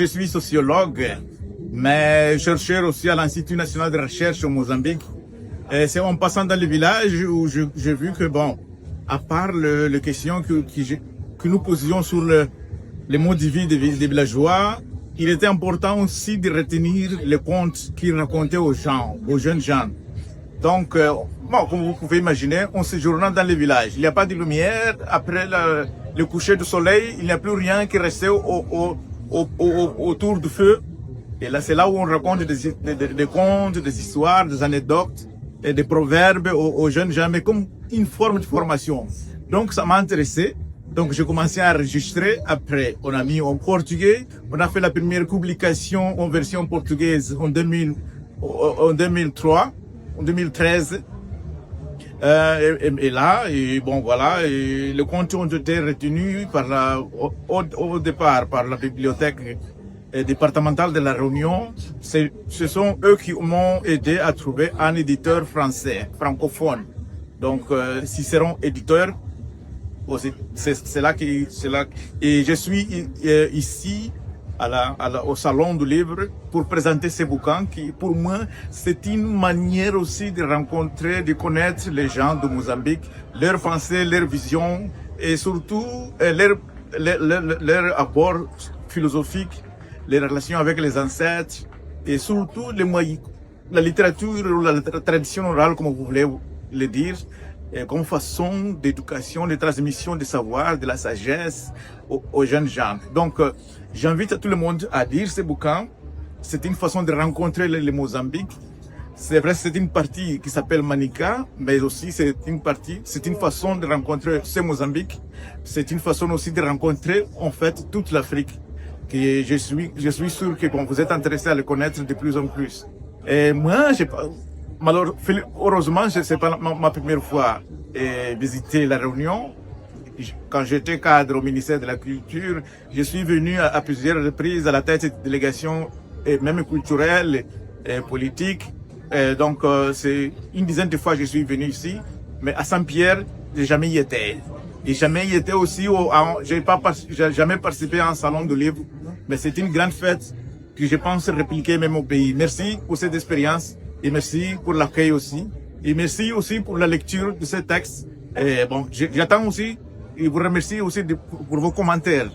Je suis sociologue, mais chercheur aussi à l'Institut national de recherche au Mozambique. Et c'est en passant dans le village où j'ai vu que, bon, à part les questions que nous posions sur les modes de vie des villageois, il était important aussi de retenir les contes qu'ils racontaient aux gens, aux jeunes gens. Donc, bon, comme vous pouvez imaginer, en séjournant dans les villages, il n'y a pas de lumière. Après le coucher du soleil, il n'y a plus rien qui restait autour du feu. Et là, c'est là où on raconte des contes, des histoires, des anecdotes et des proverbes aux jeunes gens, mais comme une forme de formation. Donc, ça m'a intéressé. Donc, j'ai commencé à enregistrer. Après, on a mis en portugais. On a fait la première publication en version portugaise en 2003. En 2013. Et là, et bon voilà, et les comptes ont été retenus au départ par la bibliothèque départementale de la Réunion. Ce sont eux qui m'ont aidé à trouver un éditeur français, francophone. Donc, s'ils seront éditeurs, c'est là. Et je suis ici au Salon du Livre pour présenter ces bouquins qui, pour moi, c'est une manière aussi de rencontrer, de connaître les gens de Mozambique, leurs pensées, leurs visions et surtout leur apport philosophique, les relations avec les ancêtres et surtout la littérature ou la tradition orale, comme vous voulez le dire, comme façon d'éducation, de transmission de savoir, de la sagesse aux jeunes gens. Donc, j'invite tout le monde à lire ces bouquins. C'est une façon de rencontrer le Mozambique. C'est vrai, c'est une partie qui s'appelle Manica, mais aussi c'est une façon de rencontrer ce Mozambique. C'est une façon aussi de rencontrer, en fait, toute l'Afrique. Et je suis sûr que bon, vous êtes intéressé à le connaître de plus en plus. Et moi, heureusement, c'est pas ma première fois visiter la Réunion. Quand j'étais cadre au ministère de la Culture, je suis venu à plusieurs reprises à la tête de délégation, même culturelle et politique. Donc, c'est une dizaine de fois que je suis venu ici. Mais à Saint-Pierre, j'ai jamais y été. Et jamais y été aussi, j'ai jamais participé à un salon de livre. Mais c'est une grande fête que je pense répliquer même au pays. Merci pour cette expérience et merci pour l'accueil aussi. Et merci aussi pour la lecture de ce texte. Et bon, j'attends aussi et vous remercie aussi pour vos commentaires.